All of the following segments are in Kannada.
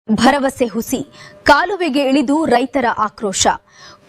ಭರವಸೆ ಹುಸಿ ಕಾಲುವೆಗೆ ಇಳಿದು ರೈತರ ಆಕ್ರೋಶ.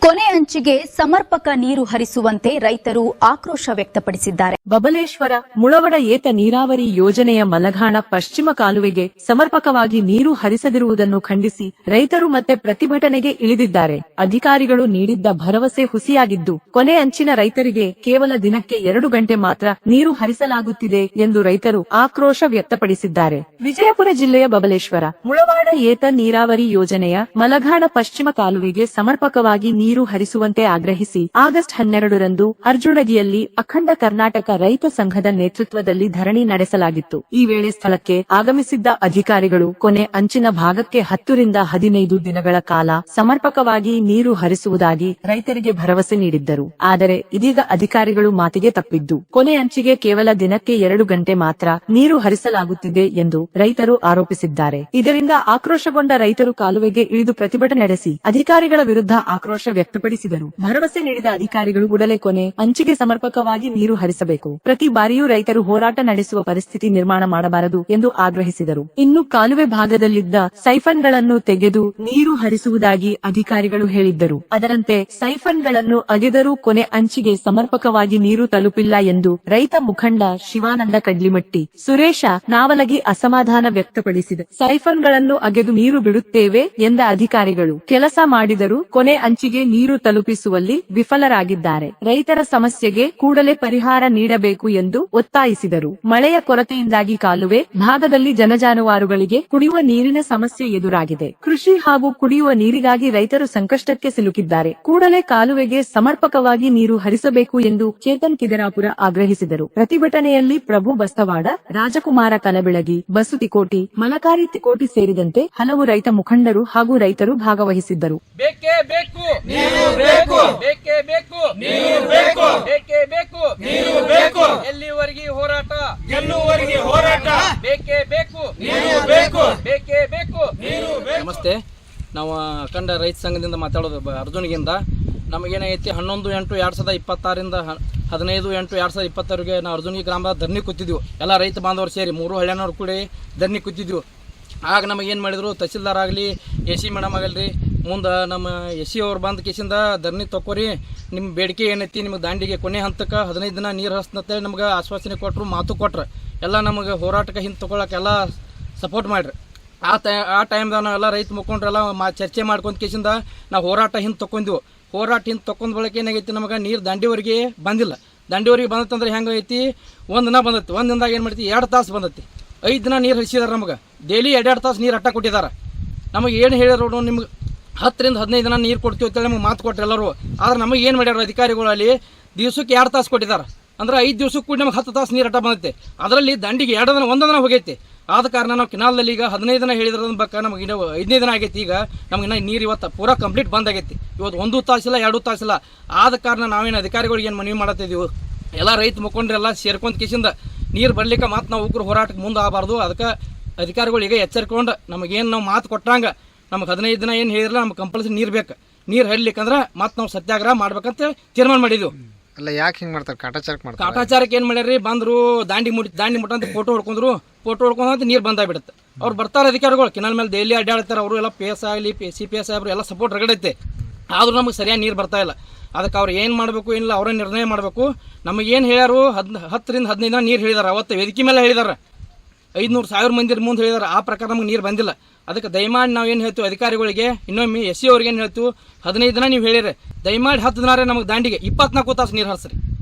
ಕೊನೆ ಅಂಚಿಗೆ ಸಮರ್ಪಕ ನೀರು ಹರಿಸುವಂತೆ ರೈತರು ಆಕ್ರೋಶ ವ್ಯಕ್ತಪಡಿಸಿದ್ದಾರೆ. ಬಬಲೇಶ್ವರ ಮುಳವಡ ಏತ ನೀರಾವರಿ ಯೋಜನೆಯ ಮಲಘಾಣ ಪಶ್ಚಿಮ ಕಾಲುವೆಗೆ ಸಮರ್ಪಕವಾಗಿ ನೀರು ಹರಿಸದಿರುವುದನ್ನು ಖಂಡಿಸಿ ರೈತರು ಮತ್ತೆ ಪ್ರತಿಭಟನೆಗೆ ಇಳಿದಿದ್ದಾರೆ. ಅಧಿಕಾರಿಗಳು ನೀಡಿದ್ದ ಭರವಸೆ ಹುಸಿಯಾಗಿದ್ದು, ಕೊನೆ ಅಂಚಿನ ರೈತರಿಗೆ ಕೇವಲ ದಿನಕ್ಕೆ 2 ಗಂಟೆ ಮಾತ್ರ ನೀರು ಹರಿಸಲಾಗುತ್ತಿದೆ ಎಂದು ರೈತರು ಆಕ್ರೋಶ ವ್ಯಕ್ತಪಡಿಸಿದ್ದಾರೆ. ವಿಜಯಪುರ ಜಿಲ್ಲೆಯ ಬಬಲೇಶ್ವರ ಮುಳವಾಡ ಏತ ನೀರಾವರಿ ಯೋಜನೆಯ ಮಲಘಾಣ ಪಶ್ಚಿಮ ಕಾಲುವೆಗೆ ಸಮರ್ಪಕವಾಗಿ ನೀರು ಹರಿಸುವಂತೆ ಆಗ್ರಹಿಸಿ ಆಗಸ್ಟ್ 12ರಂದು ಅರ್ಜುನಗಿಯಲ್ಲಿ ಅಖಂಡ ಕರ್ನಾಟಕ ರೈತ ಸಂಘದ ನೇತೃತ್ವದಲ್ಲಿ ಧರಣಿ ನಡೆಸಲಾಗಿತ್ತು. ಈ ವೇಳೆ ಸ್ಥಳಕ್ಕೆ ಆಗಮಿಸಿದ್ದ ಅಧಿಕಾರಿಗಳು ಕೊನೆ ಅಂಚಿನ ಭಾಗಕ್ಕೆ 10 ರಿಂದ 15 ದಿನಗಳ ಕಾಲ ಸಮರ್ಪಕವಾಗಿ ನೀರು ಹರಿಸುವುದಾಗಿ ರೈತರಿಗೆ ಭರವಸೆ ನೀಡಿದ್ದರು. ಆದರೆ ಇದೀಗ ಅಧಿಕಾರಿಗಳು ಮಾತಿಗೆ ತಪ್ಪಿದ್ದು, ಕೊನೆ ಅಂಚಿಗೆ ಕೇವಲ ದಿನಕ್ಕೆ 2 ಗಂಟೆ ಮಾತ್ರ ನೀರು ಹರಿಸಲಾಗುತ್ತಿದೆ ಎಂದು ರೈತರು ಆರೋಪಿಸಿದ್ದಾರೆ. ಇದರಿಂದ ಆಕ್ರೋಶಗೊಂಡ ರೈತರು ಕಾಲುವೆಗೆ ಇಳಿದು ಪ್ರತಿಭಟನೆ ನಡೆಸಿ ಅಧಿಕಾರಿಗಳ ವಿರುದ್ಧ ಆಕ್ರೋಶ ವ್ಯಕ್ತಪಡಿಸಿದರು. ಭರವಸೆ ನೀಡಿದ ಅಧಿಕಾರಿಗಳು ಕೂಡಲೇ ಕೊನೆ ಅಂಚಿಗೆ ಸಮರ್ಪಕವಾಗಿ ನೀರು ಹರಿಸಬೇಕು. ಪ್ರತಿ ಬಾರಿಯೂ ರೈತರು ಹೋರಾಟ ನಡೆಸುವ ಪರಿಸ್ಥಿತಿ ನಿರ್ಮಾಣ ಮಾಡಬಾರದು ಎಂದು ಆಗ್ರಹಿಸಿದರು. ಇನ್ನು ಕಾಲುವೆ ಭಾಗದಲ್ಲಿದ್ದ ಸೈಫನ್ಗಳನ್ನು ತೆಗೆದು ನೀರು ಹರಿಸುವುದಾಗಿ ಅಧಿಕಾರಿಗಳು ಹೇಳಿದ್ದರು. ಅದರಂತೆ ಸೈಫನ್ಗಳನ್ನು ಅಗೆದರೂ ಕೊನೆ ಅಂಚಿಗೆ ಸಮರ್ಪಕವಾಗಿ ನೀರು ತಲುಪಿಲ್ಲ ಎಂದು ರೈತ ಮುಖಂಡ ಶಿವಾನಂದ ಕಡ್ಲಿಮಟ್ಟಿ, ಸುರೇಶ ನಾವಲಗಿ ಅಸಮಾಧಾನ ವ್ಯಕ್ತಪಡಿಸಿದ. ಸೈಫನ್ಗಳನ್ನು ಅಗೆದು ನೀರು ಬಿಡುತ್ತೇವೆ ಎಂದ ಅಧಿಕಾರಿಗಳು ಕೆಲಸ ಮಾಡಿದರೂ ಕೊನೆ ಅಂಚಿಗೆ ನೀರು ತಲುಪಿಸುವಲ್ಲಿ ವಿಫಲರಾಗಿದ್ದಾರೆ. ರೈತರ ಸಮಸ್ಯೆಗೆ ಕೂಡಲೇ ಪರಿಹಾರ ನೀಡಬೇಕು ಎಂದು ಒತ್ತಾಯಿಸಿದರು. ಮಳೆಯ ಕೊರತೆಯಿಂದಾಗಿ ಕಾಲುವೆ ಭಾಗದಲ್ಲಿ ಜನಜಾನುವಾರುಗಳಿಗೆ ಕುಡಿಯುವ ನೀರಿನ ಸಮಸ್ಯೆ ಎದುರಾಗಿದೆ. ಕೃಷಿ ಹಾಗೂ ಕುಡಿಯುವ ನೀರಿಗಾಗಿ ರೈತರು ಸಂಕಷ್ಟಕ್ಕೆ ಸಿಲುಕಿದ್ದಾರೆ. ಕೂಡಲೇ ಕಾಲುವೆಗೆ ಸಮರ್ಪಕವಾಗಿ ನೀರು ಹರಿಸಬೇಕು ಎಂದು ಚೇತನ್ ಕಿದರಾಪುರ ಆಗ್ರಹಿಸಿದರು. ಪ್ರತಿಭಟನೆಯಲ್ಲಿ ಪ್ರಭು ಬಸ್ತವಾಡ, ರಾಜಕುಮಾರ ಕಲಬೆಳಗಿ, ಬಸು ತಿಕೋಟಿ, ಮಲಕಾರಿ ತಿಕೋಟಿ ಸೇರಿದಂತೆ ಹಲವು ರೈತ ಮುಖಂಡರು ಹಾಗೂ ರೈತರು ಭಾಗವಹಿಸಿದ್ದರು. ಬೇಕೇ ಬೇಕು ನೀರು ಬೇಕು, ಬೇಕೇ ಬೇಕು ನೀರು ಬೇಕು, ಬೇಕೇ ಬೇಕು ನೀರು ಬೇಕು, ಎಲ್ಲಿವರೆಗೆ ಹೋರಾಟ ಗೆಲ್ಲುವರೆಗೆ ಹೋರಾಟ, ಬೇಕೇ ಬೇಕು ನೀರು ಬೇಕು, ಬೇಕೇ ಬೇಕು ನೀರು ಬೇಕು. ನಮಸ್ತೆ, ನಾವು ಅಖಂಡ ರೈತ ಸಂಘದಿಂದ ಮಾತಾಡೋದು ಅರ್ಜುನಿಗಿಂದ. ನಮಗೇನಾಗೈತಿ 11/8/2026ರಿಂದ 15/8/2026ಗೆ ನಾವು ಅರ್ಜುನಿಗೆ ಗ್ರಾಮದ ಧರಣಿ ಕೂತಿದ್ವಿ. ಎಲ್ಲ ರೈತ ಬಾಂಧವರು ಸೇರಿ 3 ಹಳ್ಳಿಯವರು ಕೂಡ ಧರಣಿ ಕೂತಿದ್ವಿ. ಆಗ ನಮಗೇನು ಮಾಡಿದ್ರು, ತಹಸೀಲ್ದಾರ್ ಆಗಲಿ, AC ಮೇಡಮ್ ಆಗಲ್ರಿ, ಮುಂದೆ ನಮ್ಮ SC ಅವ್ರು ಬಂದ ಕೇಸಿಂದ ಧರಣಿ ತಕೋರಿ, ನಿಮ್ಮ ಬೇಡಿಕೆ ಏನೈತಿ, ನಿಮ್ಗೆ ದಾಂಡಿಗೆ ಕೊನೆ ಹಂತಕ್ಕೆ 15 ದಿನ ನೀರು ಹರಿಸ್ತಂತೇಳಿ ನಮ್ಗೆ ಆಶ್ವಾಸನೆ ಕೊಟ್ಟರು, ಮಾತು ಕೊಟ್ರು. ಎಲ್ಲ ನಮಗೆ ಹೋರಾಟಕ್ಕೆ ಹಿಂದೆ ತೊಗೊಳಕ್ಕೆಲ್ಲ ಸಪೋರ್ಟ್ ಮಾಡಿರಿ. ಆ ಟೈಮ್ದಾಗ ನಾವೆಲ್ಲ ರೈತ ಮುಖಂಡ್ರೆಲ್ಲ ಚರ್ಚೆ ಮಾಡ್ಕೊಂತ ಕೇಸಿಂದ ನಾವು ಹೋರಾಟ ಹಿಂದೆ ತೊಗೊಂಡಿವು. ಹೋರಾಟ ಹಿಂದೆ ತೊಗೊಂಡ್ ಬಳಕ ಏನಾಗೈತಿ, ನಮಗೆ ನೀರು ದಂಡಿವರೆಗೆ ಬಂದಿಲ್ಲ. ದಂಡಿವರೆಗೆ ಬಂದತ್ತಂದ್ರೆ ಹೆಂಗೈತಿ, 1 ದಿನ ಬಂದೈತಿ. 1 ದಿನದಾಗ ಏನು ಮಾಡ್ತಿ, 2 ತಾಸು ಬಂದೈತಿ. 5 ದಿನ ನೀರು ಹರಿಸಿದಾರೆ. ನಮಗೆ ಡೈಲಿ 2 ತಾಸು ನೀರು ಅಟ್ಟ ಕೊಟ್ಟಿದ್ದಾರೆ. ನಮಗೆ ಏನು ಹೇಳಿದ್ರು, ನಿಮ್ಗೆ 10 ರಿಂದ 15 ದಿನ ನೀರು ಕೊಡ್ತೀವಿ ಅಂತೇಳಿ ನಮಗೆ ಮಾತು ಕೊಟ್ಟರು ಎಲ್ಲರೂ. ಆದ್ರೆ ನಮಗೆ ಏನು ಮಾಡ್ಯಾರ ಅಧಿಕಾರಿಗಳು, ಅಲ್ಲಿ ದಿವ್ಸಕ್ಕೆ 2 ತಾಸು ಕೊಟ್ಟಿದ್ದಾರೆ. ಅಂದ್ರೆ 5 ದಿವ್ಸಕ್ಕೆ ಕೂಡ ನಮಗೆ 10 ತಾಸು ನೀರು ಅಟ್ಟ ಬಂದೈತೆ. ಅದರಲ್ಲಿ ದಂಡಿಗೆ 2 ದಿನ 1 ದಿನ ಹೋಗೈತಿ. ಆದ ಕಾರಣ ನಾವು ಕೆನಾಲ್ದಲ್ಲಿ ಈಗ 15 ದಿನ ಹೇಳಿದ್ರ ಬಕ್ಕ ನಮಗೆ 5ನೇ ದಿನ ಆಗೈತಿ. ಈಗ ನಮ್ಗೆ ನೀರು ಇವತ್ತು ಪೂರಾ ಕಂಪ್ಲೀಟ್ ಬಂದ್ ಆಗೈತಿ. ಇವತ್ತು 1 ತಾಸಿಲ್ಲ 2 ತಾಸಿಲ್ಲ. ಆದ ಕಾರಣ ನಾವೇನು ಅಧಿಕಾರಿಗಳಿಗೆ ಏನು ಮನವಿ ಮಾಡತ್ತಿದ್ದೀವಿ, ಎಲ್ಲ ರೈತ ಮುಖಂಡ್ರೆಲ್ಲ ಸೇರ್ಕೊಂತ ಕೇಸಿಂದ ನೀರು ಬರ್ಲಿಕ್ಕೆ ಮಾತು ನಾವು ಉಗ್ರ ಹೋರಾಟಕ್ಕೆ ಮುಂದೆ ಆಗಬಾರ್ದು. ಅದಕ್ಕೆ ಅಧಿಕಾರಿಗಳು ಈಗ ಎಚ್ಚರಿಕೊಂಡು ನಮಗೇನು ನಾವು ಮಾತು ಕೊಟ್ಟಂಗ ನಮಗೆ 15 ದಿನ ಏನು ಹೇಳಿರಲ್ಲ, ನಮ್ಗೆ ಕಂಪಲ್ಸರಿ ನೀರು ಬೇಕು. ನೀರು ಹರಿಲಿಕ್ಕಂದ್ರೆ ಮತ್ತೆ ನಾವು ಸತ್ಯಾಗ್ರಹ ಮಾಡ್ಬೇಕಂತ ತೀರ್ಮಾನ ಮಾಡಿದ್ವಿ. ಅಲ್ಲ, ಯಾಕೆ ಹಿಂಗೆ ಮಾಡ್ತಾರೆ, ಕಾಟಾಚಾರಕ್ಕೆ ಮಾಡ್ತಾರೆ? ಕಾಟಾಚಾರಕ್ಕೆ ಏನು ಮಾಡ್ಯಾರಿ, ಬಂದರು ದಾಂಡಿ ಮುಟ್ಟಂತ ಫೋಟೋ ಹೊಡ್ಕೊಂಡ್ರು ನೀರು ಬಂದಾಗ್ಬಿಡುತ್ತೆ. ಅವ್ರು ಬರ್ತಾರೆ ಅಧಿಕಾರಿಗಳು, ಕೆನಾಲ್ ಮೇಲೆ ಡೈಲಿ ಅಡ್ಡಾಡ್ತಾರೆ. ಅವರು ಎಲ್ಲ PS ಆಗಲಿ, CPS ಸಾಹೇಬ್ರು ಎಲ್ಲ ಸಪೋರ್ಟ್ ರಗಡೈತೆ. ಆದ್ರೂ ನಮಗೆ ಸರಿಯಾಗಿ ನೀರು ಬರ್ತಾ ಇಲ್ಲ. ಅದಕ್ಕೆ ಅವ್ರು ಏನು ಮಾಡಬೇಕು ಏನಿಲ್ಲ ಅವರೇ ನಿರ್ಣಯ ಮಾಡಬೇಕು. ನಮಗೇನು ಹೇಳ್ಯಾರು, 10 ರಿಂದ 15 ದಿನ ನೀರು ಹೇಳಿದಾರೆ. ಅವತ್ತು ವೇದಿಕೆ ಮೇಲೆ ಹೇಳಿದಾರೆ, 500,000 ಮಂದಿ ಮುಂದೆ ಹೇಳಿದಾರೆ. ಆ ಪ್ರಕಾರ ನಮಗೆ ನೀರು ಬಂದಿಲ್ಲ. ಅದಕ್ಕೆ ದಯಮಾಡಿ ನಾವು ಏನು ಹೇಳ್ತೀವಿ ಅಧಿಕಾರಿಗಳಿಗೆ, ಇನ್ನೊಮ್ಮೆ SC ಅವ್ರಿಗೆ ಏನು ಹೇಳ್ತೀವಿ, 15 ದಿನ ನೀವು ಹೇಳಿರಿ, ದಯಮಾಡಿ 10 ದಿನ ನಮಗೆ ದಾಂಡಿಗೆ 24 ತಾಸು ನೀರು ಹರಿಸ್ರಿ.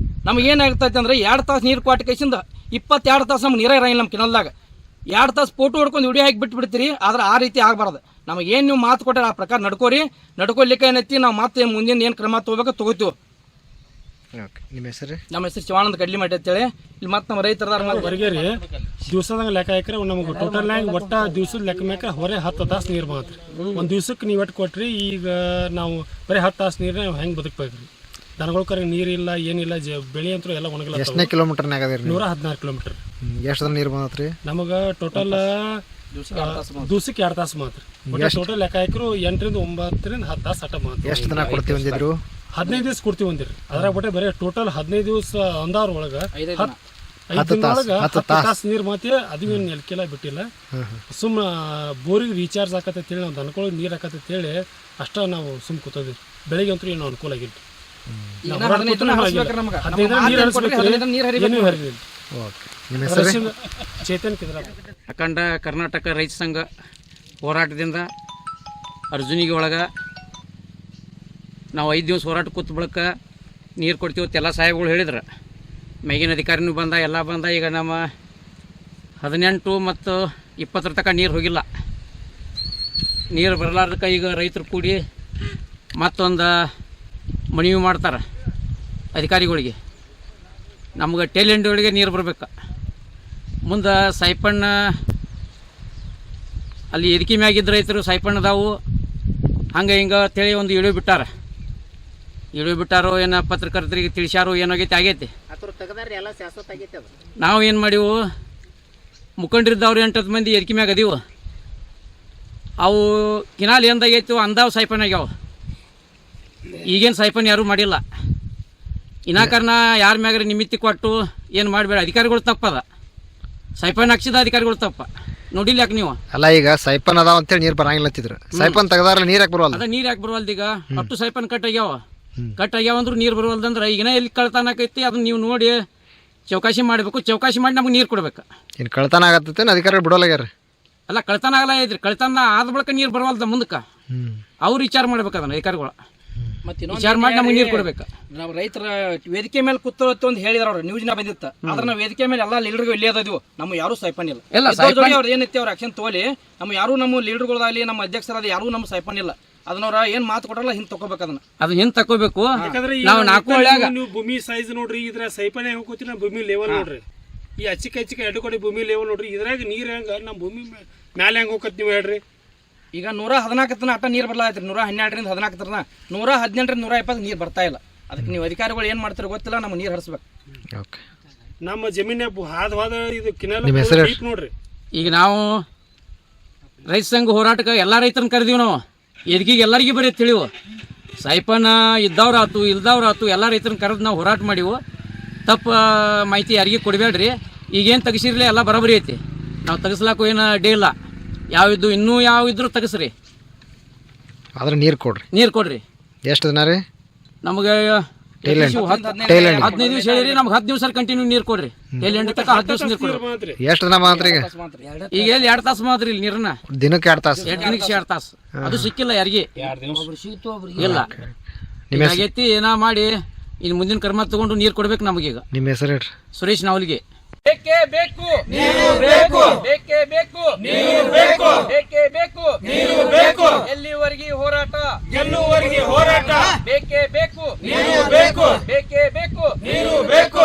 ನಮಗೆ ಏನಾಗ್ತೈತೆ ಅಂದ್ರೆ 2 ತಾಸು ನೀರು ಕೊಟ್ಟ ಕೈಸಿಂದ 22 ತಾಸು ನಮ್ಗೆ ನೀರೇ ಇರಂಗಿಲ್ಲ. ನಮ್ಮ ಕೆನಲ್ದಾಗ 2 ತಾಸು ಫೋಟೋ ಹೊಡ್ಕೊಂಡು ವಿಡಿಯೋ ಹಾಕಿ ಬಿಟ್ಬಿಡ್ತೀರಿ. ಆದ್ರೆ ಆ ರೀತಿ ಆಗಬಾರ್ದು. ನಮಗೇನು ನೀವು ಮಾತು ಕೊಟ್ಟಾರ ಆ ಪ್ರಕಾರ ನಡ್ಕೊಲಿಕ್ಕೆ ಏನೈತಿ, ನಾವು ಮತ್ತೆ ಮುಂದಿನ ಏನು ಕ್ರಮ ತೊಗೋಬೇಕು ತೊಗೋತೀವಿ. ನಿಮ್ಮ ಹೆಸರು? ನಮ್ಮ ಹೆಸರು ಶಿವಾನಂದ ಕಡ್ಲಿಮಟ್ಟಿ ಅಂತೇಳಿ. ಇಲ್ಲಿ ಮತ್ತೆ ನಮ್ಮ ರೈತರ ಹೊರಗೇರಿ ದಿವಸದಾಗ ಲೆಕ್ಕ ಹಾಕ್ರೆ ನಮಗೆ ಟೋಟಲ್ ಒಟ್ಟ ದಿವ್ಸದ ಲೆಕ್ಕ ಮೇಕ ಹೊರೆ 10 ತಾಸು ನೀರು ಬಂತ್ರಿ. ಒಂದು ದಿವ್ಸಕ್ಕೆ ನೀವು ಒಟ್ಟು ಕೊಟ್ರಿ. ಈಗ ನಾವು ಬರೀ 10 ತಾಸು ನೀರು ನಾವು ಹೆಂಗೆ ಬದುಕಬೇಕ್ರಿ? ದನಗಳ ಕರೆ ನೀರಿಲ್ಲ, ಏನಿಲ್ಲ, ಬೆಳೆ ಅಂತೂ ಎಲ್ಲ ಒಣಗಲ್ಲ. ಎಷ್ಟನೇ ಕಿಲೋಮೀಟರ್ನಾಗ ಅದ? 116 ಕಿಲೋಮೀಟರ್. ಎಷ್ಟು ದಿನ ನೀರು ಬಂದತ್ರಿ? ನಮಗೆ ಟೋಟಲ್ ದಿವ್ಸಕ್ಕೆ 2 ತಾಸು ಮಾತ್ರ. ಟೋಟಲ್ ಲೆಕ್ಕ ಹಾಕಿರು 8 ರಿಂದ 9 ರಿಂದ 10 ತಾಸು ಅಟ ಮಾತ್ರ. ಎಷ್ಟು ದಿನ ಕೊಡ್ತೀವಿ ಅಂದಿದ್ರು? 15 ದಿವಸ ಕೊಡ್ತೀವಿ ಅಂದಿರಿ. ಅದ್ರಾಗ ಬರೀ ಟೋಟಲ್ 15 ದಿವಸ ಅಂದವ್ರ ಒಳಗೆ 5 ದಿನದೊಳಗೆ 10 ತಾಸು ನೀರು ಮಾತಿ ಅದೇನು ನೆಲಕ್ಕೆಲ್ಲ ಬಿಟ್ಟಿಲ್ಲ. ಸುಮ್ಮ ಬೋರಿಗೆ ರೀಚಾರ್ಜ್ ಆಕತ್ತೇಳಿ ನಾವು ದನಗಳಿಗೆ ನೀರು ಆಕತ್ತೇಳಿ ಅಷ್ಟ ನಾವು ಸುಮ್ ಕೂತದ್ವಿ. ಬೆಳಿಗ್ಗೆ ಅಂತೂ ಏನು ಅನುಕೂಲ ಆಗಿಲ್ಲ. ಚೇತನ್ ಕಿದ್ರ ಅಖಂಡ ಕರ್ನಾಟಕ ರೈತ ಸಂಘ ಹೋರಾಟದಿಂದ ಅರ್ಜುನಿಗೆ ಒಳಗೆ ನಾವು 5 ದಿವಸ ಹೋರಾಟ ಕೂತ್ ಬಳಿಕ ನೀರು ಕೊಡ್ತೀವಿ ಎಲ್ಲ ಸಾಹೇಬ್ಗಳು ಹೇಳಿದ್ರು. ಮೇಗಿನ ಅಧಿಕಾರಿನೂ ಬಂದ, ಎಲ್ಲ ಬಂದ. ಈಗ ನಮ್ಮ 18 ಮತ್ತು 20 ತನಕ ನೀರು ಹೋಗಿಲ್ಲ. ನೀರು ಬರಲಾರ್ದಕ್ಕೆ ಈಗ ರೈತರು ಕೂಡಿ ಮತ್ತೊಂದು ಮನವಿ ಮಾಡ್ತಾರೆ ಅಧಿಕಾರಿಗಳಿಗೆ. ನಮ್ಗೆ ಟೇಲೆಂಡ್ ಒಳಗೆ ನೀರು ಬರ್ಬೇಕು. ಮುಂದೆ ಸೈಪಣ್ಣ ಅಲ್ಲಿ ಎದಕಿ ಮ್ಯಾಗಿದ್ದ ರೈತರು ಸೈಪಣ್ಣದಾವು ಹಂಗೆ ಹಿಂಗೆ ಅಂತೇಳಿ ಒಂದು ಇಳಿವು ಬಿಟ್ಟಾರೋ ಏನೋ ಪತ್ರಕರ್ತರಿಗೆ ತಿಳಿಸ್ಯಾರೋ ಏನಾಗೈತಿ ಆಗೈತಿ. ನಾವು ಏನು ಮಾಡಿವು, ಮುಖಂಡರಿದ್ದವ್ರು 8 ಮಂದಿ ಎದಕಿ ಮ್ಯಾಗ ಅದೀವು. ಅವು ಕಿನಾಲ್ ಎಂದಾಗೈತಿ ಅಂದಾವು ಸೈಪನ್ ಆಗ್ಯಾವ. ಈಗೇನು ಸೈಪನ್ ಯಾರೂ ಮಾಡಿಲ್ಲ. ವಿನಾಕಾರಣ ಯಾರ ಮ್ಯಾಗ್ರೆ ನಿಮಿತ್ತಿ ಕೊಟ್ಟು ಏನು ಮಾಡಬೇಡ. ಅಧಿಕಾರಿಗಳು ತಪ್ಪದ, ಸೈಪನ್ ಹಾಕ್ಸಿದ ಅಧಿಕಾರಿಗಳು ತಪ್ಪ. ನೋಡಿಲ್ಲ ಯಾಕೆ ನೀವು? ಅಲ್ಲ, ಈಗ ಸೈಪನ್ ಅದಾವ ಅಂತೇಳಿ ನೀರು ಬರಂಗಿಲ್ಲ ಅಂತಿದ್ರು. ಸೈಪನ್ ತೆಗದಾರ ನೀರು ಯಾಕೆ ಬರವಲ್ಲ? ಅದ ನೀರು ಯಾಕೆ ಬರವಲ್ದು? ಈಗ ಅಷ್ಟು ಸೈಪನ್ ಕಟ್ ಆಗ್ಯಾವ ಅಂದ್ರೂ ನೀರು ಬರವಲ್ದಂದ್ರೆ ಈಗಿನ ಎಲ್ಲಿ ಕಳ್ತಾನ ಆಕೈತಿ ಅದನ್ನ ನೀವು ನೋಡಿ ಚೌಕಾಶಿ ಮಾಡಬೇಕು. ಚೌಕಾಶಿ ಮಾಡಿ ನಮ್ಗೆ ನೀರು ಕೊಡ್ಬೇಕು. ಇನ್ನು ಕಳ್ತನ ಆಗತ್ತೈತೆ ಅಧಿಕಾರಿಗಳು ಬಿಡೋಲ್ಲಾಗ್ಯಾರ. ಅಲ್ಲ, ಕಳ್ತನ ಆಗಲ್ಲ ಐತ್ರಿ. ಕಳ್ತನ ಆದ ಬಳಿಕ ನೀರು ಬರವಲ್ದ ಮುಂದಕ್ಕೆ ಅವ್ರು ವಿಚಾರ ಮಾಡ್ಬೇಕು. ಅದನ್ನ ಅಧಿಕಾರಿಗಳು ವಿಚಾರ ಮಾಡಿ ನಮ್ಗೆ ನೀರು ಕೊಡ್ಬೇಕು. ನಾವು ರೈತರ ವೇದಿಕೆ ಮೇಲೆ ಕೂತೋತ್ತು ಅಂತ ಹೇಳಿದಾರ ಅವ್ರು ನ್ಯೂಸ್ನ ಬಂದಿತ್ತು. ಆದ್ರೆ ನಾವು ವೇದಿಕೆ ಮೇಲೆ ಎಲ್ಲ ಲೀಡರ್ಗಳು ಇಲ್ಲಿ ಅದಿವು. ನಮ್ಮ ಯಾರು ಸೈಪನ್ ಇಲ್ಲ. ಅವ್ರು ಏನೈತಿ ಅವ್ರ ಆಕ್ಷನ್ ತೋಲಿ. ನಮ್ಮ ಯಾರು ನಮ್ಮ ಲೀಡರ್ಗಳಾಗಲಿ ನಮ್ಮ ಅಧ್ಯಕ್ಷರಾದ ಯಾರು ನಮ್ಮ ಸೈಪನ್ ಇಲ್ಲ. ಅದನ್ನವ್ರ ಏನ್ ಮಾತು ಕೊಡಲ್ಲ ಹಿಂದ್ ತಗೋಬೇಕು. ಅದನ್ನ ಹಿಂದ್ ತಗೋಬೇಕು. ನೀವು ಭೂಮಿ ಸೈಜ್ ನೋಡ್ರಿ, ಇದ್ರ ಸೈಪನ್ ಹೋಗ್ಕೋತೀವಿ. ನಾವು ಭೂಮಿ ಲೆವೆಲ್ ನೋಡ್ರಿ, ಈ ಅಚ್ಚಿಕ ಎರಡು ಕಡೆ ಭೂಮಿ ಲೆವೆಲ್ ನೋಡ್ರಿ. ಇದ್ರಾಗ ನೀರ್ ಹೆಂಗ ನಮ್ಮ ಭೂಮಿ ಮ್ಯಾಲೆ ಹೆಂಗ್ ಹೋಗತ್ ನೀವು ಹೇಳ್ರಿ. ಈಗ 114 ತನ ಅಟ್ಟ ನೀರು ಬರ್ಲಾತ್ರಿ. 112ರಿಂದ 14 ತನ 118ರಿಂದ 120 ನೀರು ಬರ್ತಾ ಇಲ್ಲ. ಅದಕ್ಕೆ ನೀವು ಅಧಿಕಾರಿಗಳು ಏನ್ ಮಾಡ್ತಾರೋ ಗೊತ್ತಿಲ್ಲ. ನಮ್ಮ ನೀರು ಹರಿಸ್ಬೇಕು. ನಮ್ಮ ಜಮೀನ ಹಾದ ಇದು ಕಿನಾಲ್ ನೋಡ್ರಿ. ಈಗ ನಾವು ರೈತ ಸಂಘ ಹೋರಾಟಕ್ಕೆ ಎಲ್ಲ ರೈತರನ್ನ ಕರೆದೀವಿ. ನಾವು ಎದಗಿಗೆ ಎಲ್ಲರಿಗೂ ಬರೀ ತಿಳಿವು. ಸೈಪನ್ ಇದ್ದವ್ರಾತು ಇಲ್ದವ್ರಾತು ಎಲ್ಲ ರೈತರನ್ನ ಕರೆದು ನಾವು ಹೋರಾಟ ಮಾಡಿವು. ತಪ್ಪು ಮಾಹಿತಿ ಯಾರಿಗೂ ಕೊಡಬೇಡ್ರಿ. ಈಗೇನು ತೆಗಿಸಿರ್ಲಿ ಎಲ್ಲ ಬರೋಬರಿ ಐತಿ. ನಾವು ತೆಗಿಸ್ಲಾಕು ಏನು ಅಡ್ಡಿ ಇಲ್ಲ. ಯಾವಿದ್ದು ಇನ್ನೂ ಯಾವ ಇದ್ರು ತೆಗಿಸ್ರಿ. ಆದ್ರೆ ನೀರು ಕೊಡ್ರಿ. ಎಷ್ಟು ದಿನ ರೀ? ನಮಗೆ 15 ದಿವಸ ಹೇಳಿರಿ. ನಮ್ಗೆ 10 ದಿವಸ ಕಂಟಿನ್ಯೂ ನೀರು ಕೊಡ್ರಿ. ಎಲ್ಲಿ ತನಕ 10 ದಿವಸ ನೀರು ಕೊಡ್ರಿ. ಎಷ್ಟು ದಿನ ಮಾತ್ರ? ಈಗ ಎಲ್ಲಿ 2 ತಾಸು ಮಾತ್ರ ಇಲ್ಲಿ ನೀರನ್ನ ದಿನಕ್ಕೆ 2 ತಾಸು. 2 ದಿನಕ್ಕೆ 2 ತಾಸು. ಅದು ಸಿಕ್ಕಿಲ್ಲ ಯಾರಿಗೆ ಇಲ್ಲ. ಆಗೈತಿ ಏನೋ ಮಾಡಿ ಇನ್ನು ಮುಂದಿನ ಕರ್ಮ ತಗೊಂಡು ನೀರು ಕೊಡ್ಬೇಕು ನಮಗೀಗ. ನಿಮ್ಮ ಹೆಸರು ಹೇಳ್ರಿ? ಸುರೇಶ್ ನಾವಲ್ಗೆ. ಬೇಕೇ ಬೇಕು ನೀರು ಬೇಕು. ಬೇಕೇ ಬೇಕು ನೀರು ಬೇಕು. ಬೇಕೇ ಬೇಕು ನೀರು ಬೇಕು. ಎಲ್ಲಿವರೆಗೆ ಹೋರಾಟ? ಗೆಲ್ಲುವರೆಗೆ ಹೋರಾಟ. ಬೇಕೇ ಬೇಕು ನೀರು ಬೇಕು. ಬೇಕೇ ಬೇಕು ನೀರು ಬೇಕು.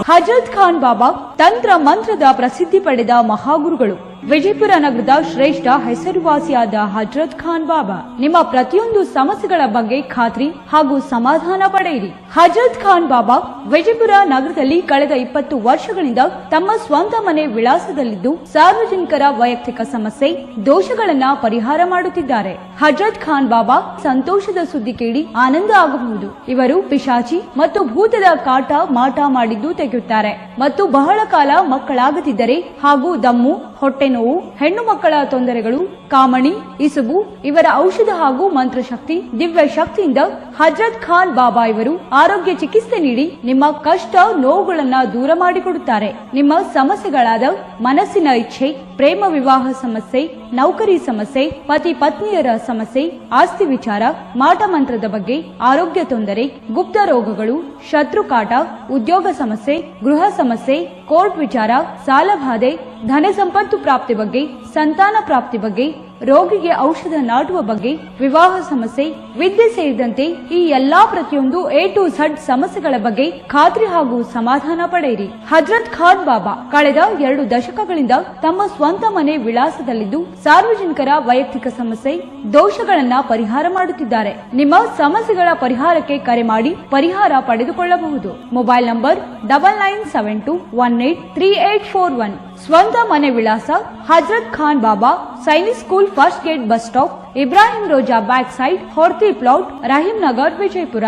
ಹಜರತ್ ಖಾನ್ ಬಾಬಾ ತಂತ್ರ ಮಂತ್ರದ ಪ್ರಸಿದ್ಧಿ ಪಡೆದ ಮಹಾಗುರುಗಳು. ವಿಜಯಪುರ ನಗರದ ಶ್ರೇಷ್ಠ ಹೆಸರುವಾಸಿಯಾದ ಹಜರತ್ ಖಾನ್ ಬಾಬಾ ನಿಮ್ಮ ಪ್ರತಿಯೊಂದು ಸಮಸ್ಯೆಗಳ ಬಗ್ಗೆ ಖಾತ್ರಿ ಹಾಗೂ ಸಮಾಧಾನ ಪಡೆಯಿರಿ. ಹಜರತ್ ಖಾನ್ ಬಾಬಾ ವಿಜಯಪುರ ನಗರದಲ್ಲಿ ಕಳೆದ 20 ವರ್ಷಗಳಿಂದ ತಮ್ಮ ಸ್ವಂತ ಮನೆ ವಿಳಾಸದಲ್ಲಿದ್ದು ಸಾರ್ವಜನಿಕರ ವೈಯಕ್ತಿಕ ಸಮಸ್ಯೆ ದೋಷಗಳನ್ನ ಪರಿಹಾರ ಮಾಡುತ್ತಿದ್ದಾರೆ. ಹಜರತ್ ಖಾನ್ ಬಾಬಾ ಸಂತೋಷದ ಸುದ್ದಿ ಕೇಳಿ ಆನಂದ ಆಗಬಹುದು. ಇವರು ಪಿಶಾಚಿ ಮತ್ತು ಭೂತದ ಕಾಟ ಮಾಟ ಮಾಡಿದ್ದು ತೆಗೆಯುತ್ತಾರೆ ಮತ್ತು ಬಹಳ ಕಾಲ ಮಕ್ಕಳಾಗದಿದ್ದರೆ ಹಾಗೂ ದಮ್ಮು, ಹೊಟ್ಟೆ ನೋವು, ಹೆಣ್ಣು ಮಕ್ಕಳ ತೊಂದರೆಗಳು, ಕಾಮಣಿ, ಇಸುಬು ಇವರ ಔಷಧ ಹಾಗೂ ಮಂತ್ರಶಕ್ತಿ ದಿವ್ಯ ಶಕ್ತಿಯಿಂದ ಹಜರತ್ ಖಾನ್ ಬಾಬಾ ಇವರು ಆರೋಗ್ಯ ಚಿಕಿತ್ಸೆ ನೀಡಿ ನಿಮ್ಮ ಕಷ್ಟ ನೋವುಗಳನ್ನ ದೂರ ಮಾಡಿಕೊಡುತ್ತಾರೆ. ನಿಮ್ಮ ಸಮಸ್ಯೆಗಳಾದ ಮನಸ್ಸಿನ ಇಚ್ಛೆ, ಪ್ರೇಮ ವಿವಾಹ ಸಮಸ್ಯೆ, ನೌಕರಿ ಸಮಸ್ಯೆ, ಪತಿ ಪತ್ನಿಯರ ಸಮಸ್ಯೆ, ಆಸ್ತಿ ವಿಚಾರ, ಮಾಟ ಮಂತ್ರದ ಬಗ್ಗೆ, ಆರೋಗ್ಯ ತೊಂದರೆ, ಗುಪ್ತ ರೋಗಗಳು, ಶತ್ರುಕಾಟ, ಉದ್ಯೋಗ ಸಮಸ್ಯೆ, ಗೃಹ ಸಮಸ್ಯೆ, ಕೋರ್ಟ್ ವಿಚಾರ, ಸಾಲಬಾಧೆ, ಧನ ಸಂಪತ್ತು ಪ್ರಾಪ್ತಿ ಬಗ್ಗೆ, ಸಂತಾನ ಪ್ರಾಪ್ತಿ ಬಗ್ಗೆ, ರೋಗಿಗೆ ಔಷಧ ನಾಟುವ ಬಗ್ಗೆ, ವಿವಾಹ ಸಮಸ್ಯೆ, ವಿದ್ಯೆ ಸೇರಿದಂತೆ ಈ ಎಲ್ಲಾ ಪ್ರತಿಯೊಂದು A to Z ಸಮಸ್ಯೆಗಳ ಬಗ್ಗೆ ಖಾತ್ರಿ ಹಾಗೂ ಸಮಾಧಾನ ಪಡೆಯಿರಿ. ಹಜರತ್ ಖಾನ್ ಬಾಬಾ ಕಳೆದ 2 ದಶಕಗಳಿಂದ ತಮ್ಮ ಸ್ವಂತ ಮನೆ ವಿಳಾಸದಲ್ಲಿದ್ದು ಸಾರ್ವಜನಿಕರ ವೈಯಕ್ತಿಕ ಸಮಸ್ಯೆ ದೋಷಗಳನ್ನ ಪರಿಹಾರ ಮಾಡುತ್ತಿದ್ದಾರೆ. ನಿಮ್ಮ ಸಮಸ್ಯೆಗಳ ಪರಿಹಾರಕ್ಕೆ ಕರೆ ಮಾಡಿ ಪರಿಹಾರ ಪಡೆದುಕೊಳ್ಳಬಹುದು. Mobile number 9972183841. ಸ್ವಂತ ಮನೆ ವಿಳಾಸ Hazrat Khan Baba Sainik school first gate bus stop, Ibrahim Roza back side, Horti plot, Rahim Nagar, Vijayapura.